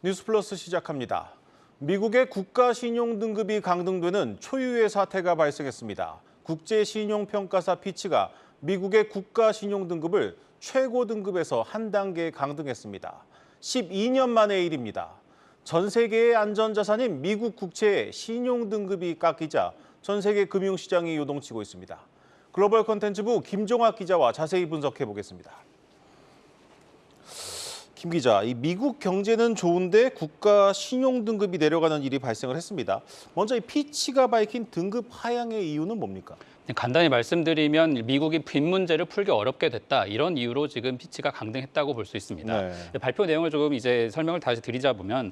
뉴스플러스 시작합니다. 미국의 국가신용등급이 강등되는 초유의 사태가 발생했습니다. 국제신용평가사 피치가 미국의 국가신용등급을 최고 등급에서 한 단계 강등했습니다. 12년 만의 일입니다. 전 세계의 안전자산인 미국 국채의 신용등급이 깎이자 전 세계 금융시장이 요동치고 있습니다. 글로벌 컨텐츠부 김종학 기자와 자세히 분석해 보겠습니다. 김 기자, 이 미국 경제는 좋은데 국가 신용 등급이 내려가는 일이 발생을 했습니다. 먼저 이 피치가 밝힌 등급 하향의 이유는 뭡니까? 간단히 말씀드리면 미국이 빚 문제를 풀기 어렵게 됐다. 이런 이유로 지금 피치가 강등했다고 볼 수 있습니다. 네. 발표 내용을 조금 이제 설명을 다시 드리자면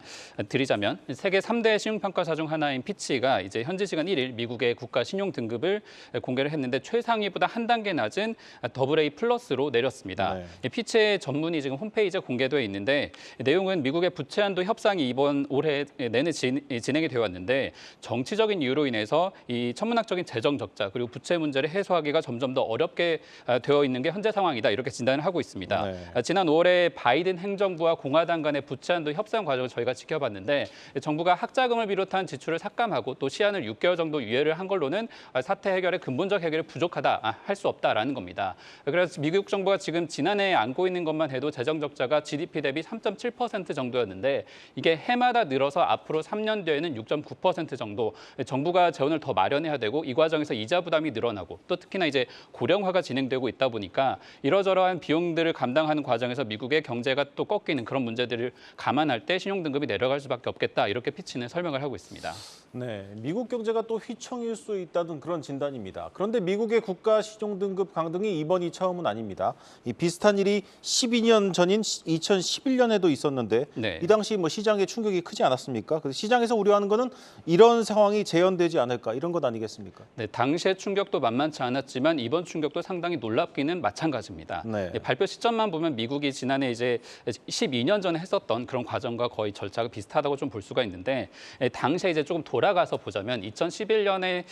세계 3대 신용평가사 중 하나인 피치가 이제 현지 시간 1일 미국의 국가 신용 등급을 공개를 했는데 최상위보다 한 단계 낮은 AA 플러스로 내렸습니다. 네. 피치의 전문이 지금 홈페이지에 공개되어 있는데 내용은 미국의 부채 한도 협상이 이번 올해 내내 진행이 되어 왔는데 정치적인 이유로 인해서 이 천문학적인 재정 적자 그리고 부채 문제를 해소하기가 점점 더 어렵게 되어 있는 게 현재 상황이다. 이렇게 진단을 하고 있습니다. 네. 지난 5월에 바이든 행정부와 공화당 간의 부채 한도 협상 과정을 저희가 지켜봤는데 정부가 학자금을 비롯한 지출을 삭감하고 또 시한을 6개월 정도 유예를 한 걸로는 사태 해결에 근본적 해결이 부족하다, 할 수 없다라는 겁니다. 그래서 미국 정부가 지금 지난해에 안고 있는 것만 해도 재정 적자가 GDP 대비 3.7% 정도였는데 이게 해마다 늘어서 앞으로 3년 뒤에는 6.9% 정도 정부가 재원을 더 마련해야 되고 이 과정에서 이자 부담이 늘어나고 또 특히나 이제 고령화가 진행되고 있다 보니까 이러저러한 비용들을 감당하는 과정에서 미국의 경제가 또 꺾이는 그런 문제들을 감안할 때 신용등급이 내려갈 수밖에 없겠다. 이렇게 피치는 설명을 하고 있습니다. 네, 미국 경제가 또 휘청일 수 있다는 그런 진단입니다. 그런데 미국의 국가 신용등급 강등이 이번이 처음은 아닙니다. 이 비슷한 일이 12년 전인 2011년에도 있었는데 네. 이 당시 시장에 충격이 크지 않았습니까? 그래서 시장에서 우려하는 거는 이런 상황이 재현되지 않을까 이런 것 아니겠습니까? 네, 당시의 충격도 만만치 않았지만 이번 충격도 상당히 놀랍기는 마찬가지입니다. 네. 발표 시점만 보면 미국이 지난해 이제 12년 전에 했었던 그런 과정과 거의 절차가 비슷하다고 좀 볼 수가 있는데 당시에 이제 조금 돌아가서 보자면 2011년에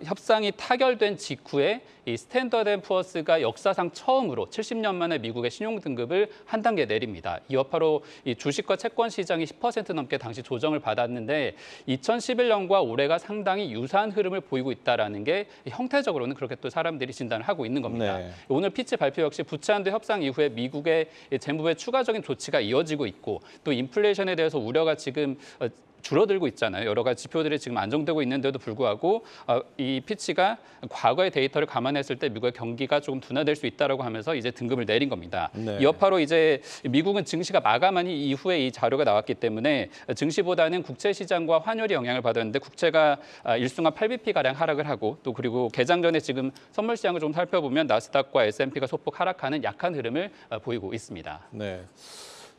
협상이 타결된 직후에 이 스탠더드 앤 푸어스가 역사상 처음으로 70년 만에 미국의 신용 등급을 한 단계 내립니다. 이 여파로 이 주식과 채권 시장이 10% 넘게 당시 조정을 받았는데 2011년과 올해가 상당히 유사한 흐름을 보이고 있다라는 게 형태적으로는 그렇게 또 사람들이 진단을 하고 있는 겁니다. 네. 오늘 피치 발표 역시 부채 한도 협상 이후에 미국의 재무부의 추가적인 조치가 이어지고 있고 또 인플레이션에 대해서 우려가 지금 줄어들고 있잖아요. 여러 가지 지표들이 지금 안정되고 있는데도 불구하고 이 피치가 과거의 데이터를 감안했을 때 미국의 경기가 조금 둔화될 수 있다라고 하면서 이제 등급을 내린 겁니다. 네. 이 여파로 이제 미국은 증시가 마감한 이후에 이 자료가 나왔기 때문에 증시보다는 국채 시장과 환율이 영향을 받았는데 국채가 일순간 8bp 가량 하락을 하고 또 그리고 개장 전에 지금 선물 시장을 좀 살펴보면 나스닥과 S&P가 소폭 하락하는 약한 흐름을 보이고 있습니다. 네.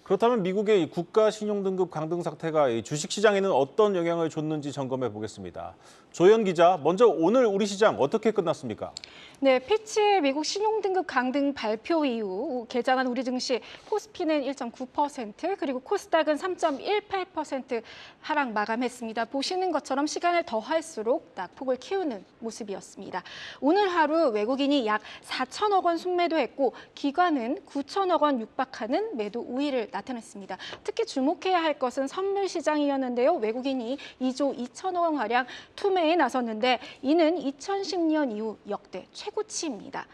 그렇다면 미국의 국가 신용등급 강등 사태가 주식시장에는 어떤 영향을 줬는지 점검해 보겠습니다. 조현 기자, 먼저 오늘 우리 시장 어떻게 끝났습니까? 네, 피치의 미국 신용등급 강등 발표 이후 개장한 우리 증시 코스피는 1.9% 그리고 코스닥은 3.18% 하락 마감했습니다. 보시는 것처럼 시간을 더할수록 낙폭을 키우는 모습이었습니다. 오늘 하루 외국인이 약 4천억 원 순매도했고 기관은 9천억 원 육박하는 매도 우위를 나타냈습니다. 특히 주목해야 할 것은 선물 시장이었는데요. 외국인이 2조 2천억 원가량 투매에 나섰는데 이는 2010년 이후 역대 최고치입니다.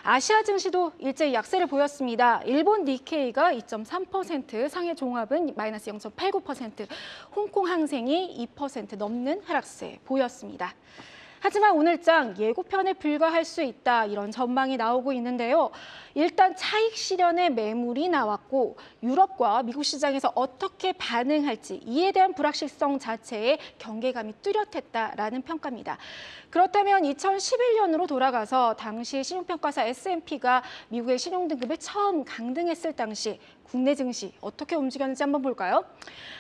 아시아 증시도 일제히 약세를 보였습니다. 일본 니케이가 2.3%, 상해 종합은 마이너스 0.89%, 홍콩 항생이 2% 넘는 하락세 보였습니다. 하지만 오늘장 예고편에 불과할 수 있다 이런 전망이 나오고 있는데요. 일단 차익 실현의 매물이 나왔고 유럽과 미국 시장에서 어떻게 반응할지 이에 대한 불확실성 자체에 경계감이 뚜렷했다라는 평가입니다. 그렇다면 2011년으로 돌아가서 당시 신용평가사 S&P가 미국의 신용등급을 처음 강등했을 당시 국내 증시 어떻게 움직였는지 한번 볼까요?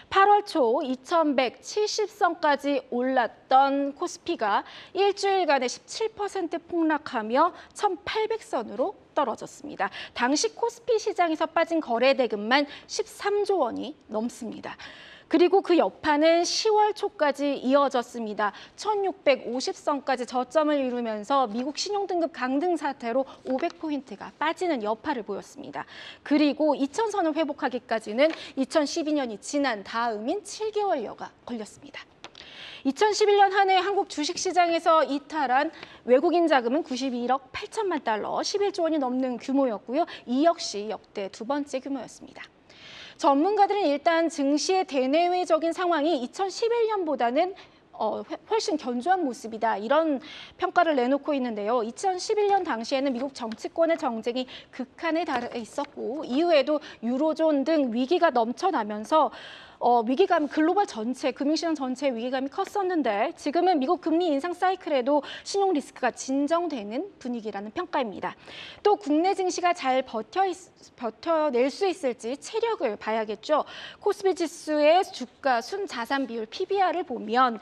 8월 초 2170선까지 올랐던 코스피가 일주일간에 17% 폭락하며 1800선으로 떨어졌습니다. 당시 코스피 시장에서 빠진 거래 대금만 13조 원이 넘습니다. 그리고 그 여파는 10월 초까지 이어졌습니다. 1650선까지 저점을 이루면서 미국 신용등급 강등 사태로 500포인트가 빠지는 여파를 보였습니다. 그리고 2000선을 회복하기까지는 2012년이 지난 다음인 7개월여가 걸렸습니다. 2011년 한 해 한국 주식시장에서 이탈한 외국인 자금은 92억 8천만 달러, 11조 원이 넘는 규모였고요. 이 역시 역대 두 번째 규모였습니다. 전문가들은 일단 증시의 대내외적인 상황이 2011년보다는 훨씬 견조한 모습이다, 이런 평가를 내놓고 있는데요. 2011년 당시에는 미국 정치권의 정쟁이 극한에 달해 있었고 이후에도 유로존 등 위기가 넘쳐나면서 위기감, 글로벌 전체, 금융시장 전체의 위기감이 컸었는데 지금은 미국 금리 인상 사이클에도 신용 리스크가 진정되는 분위기라는 평가입니다. 또 국내 증시가 잘 버텨낼 수 있을지 체력을 봐야겠죠. 코스피 지수의 주가 순자산 비율 PBR을 보면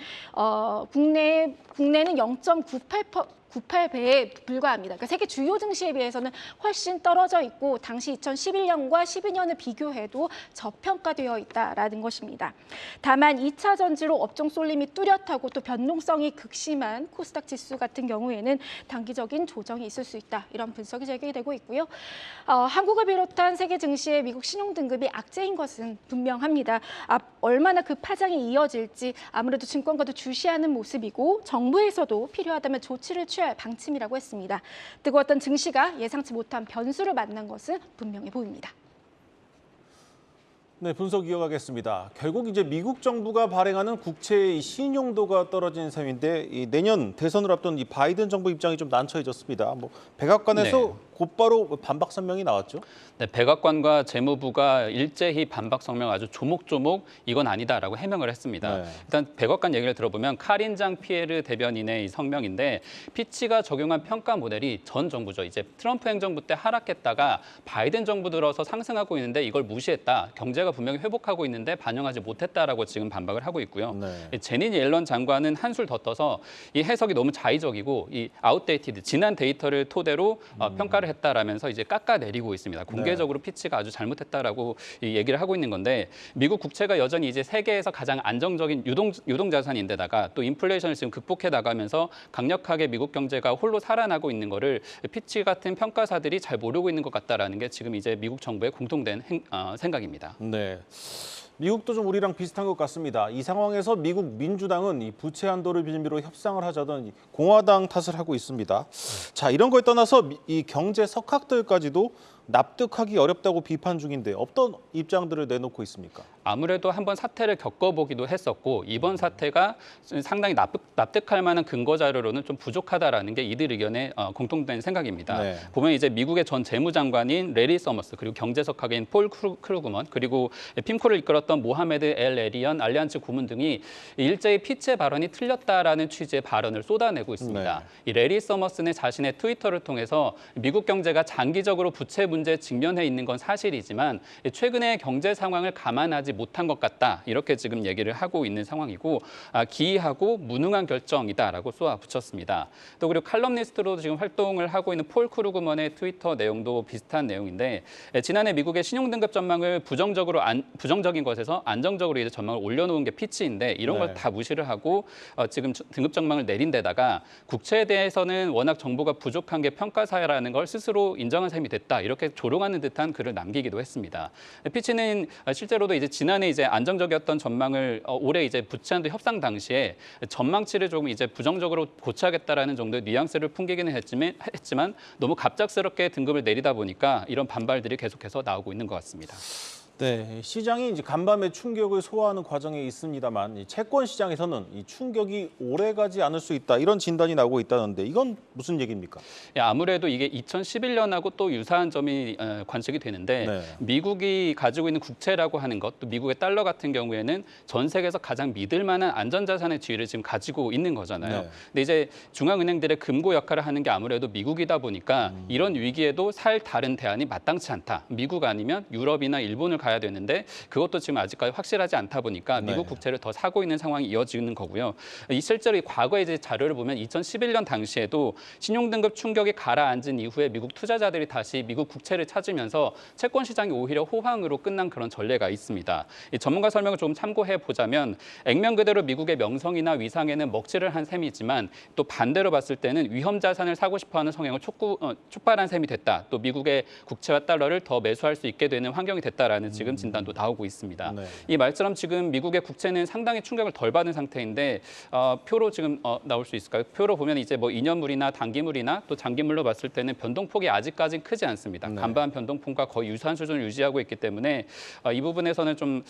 국내는 0.98배에 불과합니다. 그러니까 세계 주요 증시에 비해서는 훨씬 떨어져 있고 당시 2011년과 12년을 비교해도 저평가되어 있다라는 것입니다. 다만 2차 전지로 업종 쏠림이 뚜렷하고 또 변동성이 극심한 코스닥 지수 같은 경우에는 단기적인 조정이 있을 수 있다, 이런 분석이 제기되고 있고요. 한국을 비롯한 세계 증시의 미국 신용 등급이 악재인 것은 분명합니다. 얼마나 그 파장이 이어질지 아무래도 증권가도 주시하는 모습이고 정부에서도 필요하다면 조치를 취할 방침이라고 했습니다. 뜨거웠던 증시가 예상치 못한 변수를 만난 것은 분명해 보입니다. 네, 분석 이어가겠습니다. 결국 이제 미국 정부가 발행하는 국채의 신용도가 떨어진 셈인데 이 내년 대선을 앞둔 이 바이든 정부 입장이 좀 난처해졌습니다. 백악관에서 곧바로 반박 성명이 나왔죠. 네, 백악관과 재무부가 일제히 반박 성명 아주 조목조목 이건 아니다라고 해명을 했습니다. 네. 일단 백악관 얘기를 들어보면 카린 장 피에르 대변인의 이 성명인데 피치가 적용한 평가 모델이 전 정부죠. 이제 트럼프 행정부 때 하락했다가 바이든 정부 들어서 상승하고 있는데 이걸 무시했다. 경제가 분명히 회복하고 있는데 반영하지 못했다라고 지금 반박을 하고 있고요. 네. 제닛 옐런 장관은 한술 더 떠서 이 해석이 너무 자의적이고 이 아웃데이티드 지난 데이터를 토대로 평가를 했다라면서 이제 깎아내리고 있습니다. 공개적으로 피치가 아주 잘못했다라고 이 얘기를 하고 있는 건데 미국 국채가 여전히 이제 세계에서 가장 안정적인 유동 자산인데다가 또 인플레이션을 지금 극복해 나가면서 강력하게 미국 경제가 홀로 살아나고 있는 거를 피치 같은 평가사들이 잘 모르고 있는 것 같다라는 게 지금 이제 미국 정부의 공통된 생각입니다. 네. 미국도 좀 우리랑 비슷한 것 같습니다. 이 상황에서 미국 민주당은 이 부채 한도를 빌미로 협상을 하자던 공화당 탓을 하고 있습니다. 자, 이런 거에 떠나서 이 경제 석학들까지도 납득하기 어렵다고 비판 중인데 어떤 입장들을 내놓고 있습니까? 아무래도 한번 사태를 겪어보기도 했었고 이번 사태가 상당히 납득할 만한 근거 자료로는 좀 부족하다라는 게 이들 의견의 공통된 생각입니다. 네. 보면 이제 미국의 전 재무장관인 레리 서머스 그리고 경제석학인 폴 크루그먼 그리고 핌코를 이끌었던 모하메드 엘 에리언 알리안츠 고문 등이 일제히 피체 발언이 틀렸다라는 취지의 발언을 쏟아내고 있습니다. 네. 이 레리 서머스는 자신의 트위터를 통해서 미국 경제가 장기적으로 부채 문제에 직면해 있는 건 사실이지만 최근의 경제 상황을 감안하지 못한 것 같다. 이렇게 지금 얘기를 하고 있는 상황이고 기이하고 무능한 결정이다라고 쏘아붙였습니다. 또 그리고 칼럼니스트로 지금 활동을 하고 있는 폴 크루그먼의 트위터 내용도 비슷한 내용인데 지난해 미국의 신용등급 전망을 부정적인 것에서 안정적으로 이제 전망을 올려놓은 게 피치인데 이런 걸 다 무시를 하고 지금 등급 전망을 내린 데다가 국채에 대해서는 워낙 정보가 부족한 게 평가사라는 걸 스스로 인정한 셈이 됐다. 이렇게 조롱하는 듯한 글을 남기기도 했습니다. 피치는 실제로도 이제 지난해 이제 안정적이었던 전망을 올해 이제 부채 한도 협상 당시에 전망치를 조금 이제 부정적으로 고쳐야겠다라는 정도의 뉘앙스를 풍기기는 했지만 너무 갑작스럽게 등급을 내리다 보니까 이런 반발들이 계속해서 나오고 있는 것 같습니다. 네, 시장이 이제 간밤에 충격을 소화하는 과정에 있습니다만 이 채권 시장에서는 이 충격이 오래가지 않을 수 있다 이런 진단이 나오고 있다는데 이건 무슨 얘기입니까? 아무래도 이게 2011년하고 또 유사한 점이 관측이 되는데 네. 미국이 가지고 있는 국채라고 하는 것, 또 미국의 달러 같은 경우에는 전 세계에서 가장 믿을 만한 안전자산의 지위를 지금 가지고 있는 거잖아요. 네. 근데 이제 중앙은행들의 금고 역할을 하는 게 아무래도 미국이다 보니까 이런 위기에도 살 다른 대안이 마땅치 않다. 미국 아니면 유럽이나 일본을 가야 되는데 그것도 지금 아직까지 확실하지 않다 보니까 미국 네. 국채를 더 사고 있는 상황이 이어지는 거고요. 이 실제로 과거에 이제 자료를 보면 2011년 당시에도 신용등급 충격이 가라앉은 이후에 미국 투자자들이 다시 미국 국채를 찾으면서 채권 시장이 오히려 호황으로 끝난 그런 전례가 있습니다. 이 전문가 설명을 좀 참고해 보자면 액면 그대로 미국의 명성이나 위상에는 먹칠을 한 셈이지만 또 반대로 봤을 때는 위험 자산을 사고 싶어하는 성향을 촉발한 셈이 됐다. 또 미국의 국채와 달러를 더 매수할 수 있게 되는 환경이 됐다라는 지금 진단도 나오고 있습니다. 네. 이 말처럼 지금 미국의 국채는 상당히 충격을 덜 받은 상태인데 표로 지금 나올 수 있을까요? 표로 보면 이제 뭐 2년물이나 단기물이나 또 장기물로 봤을 때는 변동폭이 아직까지는 크지 않습니다. 네. 반반 변동폭과 거의 유사한 수준을 유지하고 있기 때문에 이 부분에서는 좀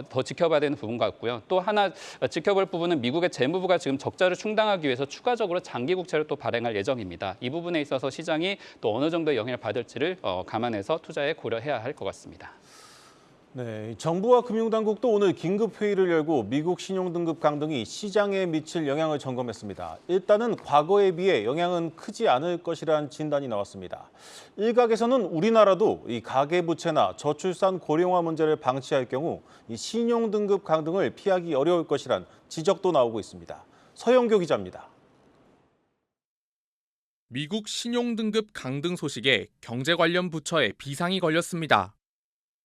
더 지켜봐야 되는 부분 같고요. 또 하나 지켜볼 부분은 미국의 재무부가 지금 적자를 충당하기 위해서 추가적으로 장기 국채를 또 발행할 예정입니다. 이 부분에 있어서 시장이 또 어느 정도의 영향을 받을지를 감안해서 투자에 고려해야 할 것 같습니다. 네, 정부와 금융당국도 오늘 긴급 회의를 열고 미국 신용등급 강등이 시장에 미칠 영향을 점검했습니다. 일단은 과거에 비해 영향은 크지 않을 것이란 진단이 나왔습니다. 일각에서는 우리나라도 이 가계부채나 저출산 고령화 문제를 방치할 경우 이 신용등급 강등을 피하기 어려울 것이란 지적도 나오고 있습니다. 서영교 기자입니다. 미국 신용등급 강등 소식에 경제 관련 부처에 비상이 걸렸습니다.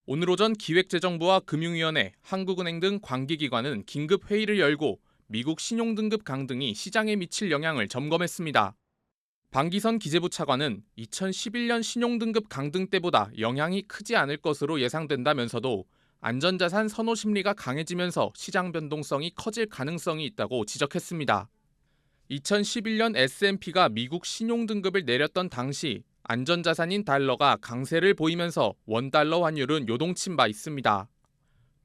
오늘 오전 기획재정부와 금융위원회, 한국은행 등 관계기관은 긴급 회의를 열고 미국 신용등급 강등이 시장에 미칠 영향을 점검했습니다. 방기선 기재부 차관은 2011년 신용등급 강등 때보다 영향이 크지 않을 것으로 예상된다면서도 안전자산 선호 심리가 강해지면서 시장 변동성이 커질 가능성이 있다고 지적했습니다. 2011년 S&P가 미국 신용등급을 내렸던 당시 안전자산인 달러가 강세를 보이면서 원달러 환율은 요동친 바 있습니다.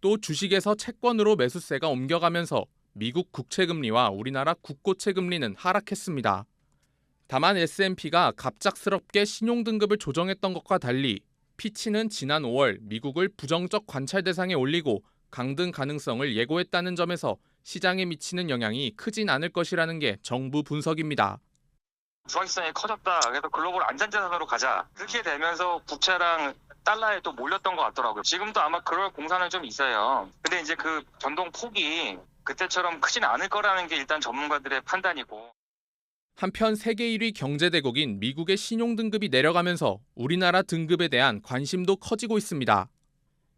또 주식에서 채권으로 매수세가 옮겨가면서 미국 국채금리와 우리나라 국고채 금리는 하락했습니다. 다만 S&P가 갑작스럽게 신용등급을 조정했던 것과 달리 피치는 지난 5월 미국을 부정적 관찰 대상에 올리고 강등 가능성을 예고했다는 점에서 시장에 미치는 영향이 크진 않을 것이라는 게 정부 분석입니다. 수익성이 커졌다. 그래서 글로벌 안전자산으로 가자. 그렇게 되면서 국채랑 달러에 또 몰렸던 것 같더라고요. 지금도 아마 그럴 공산은 좀 있어요. 근데 이제 그 변동 폭이 그때처럼 크진 않을 거라는 게 일단 전문가들의 판단이고. 한편 세계 1위 경제대국인 미국의 신용등급이 내려가면서 우리나라 등급에 대한 관심도 커지고 있습니다.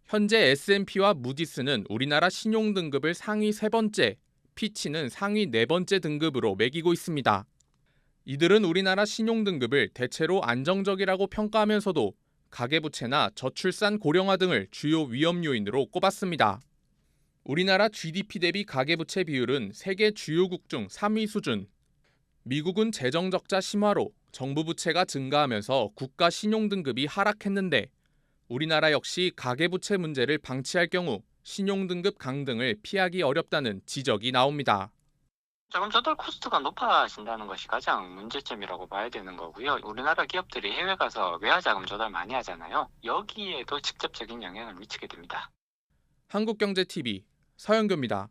현재 S&P와 무디스는 우리나라 신용등급을 상위 3번째, 피치는 상위 4번째 등급으로 매기고 있습니다. 이들은 우리나라 신용등급을 대체로 안정적이라고 평가하면서도 가계부채나 저출산 고령화 등을 주요 위험 요인으로 꼽았습니다. 우리나라 GDP 대비 가계부채 비율은 세계 주요국 중 3위 수준. 미국은 재정적자 심화로 정부 부채가 증가하면서 국가 신용등급이 하락했는데 우리나라 역시 가계부채 문제를 방치할 경우 신용등급 강등을 피하기 어렵다는 지적이 나옵니다. 자금 조달 코스트가 높아진다는 것이 가장 문제점이라고 봐야 되는 거고요. 우리나라 기업들이 해외 가서 외화 자금 조달 많이 하잖아요. 여기에도 직접적인 영향을 미치게 됩니다. 한국경제TV 서영교입니다.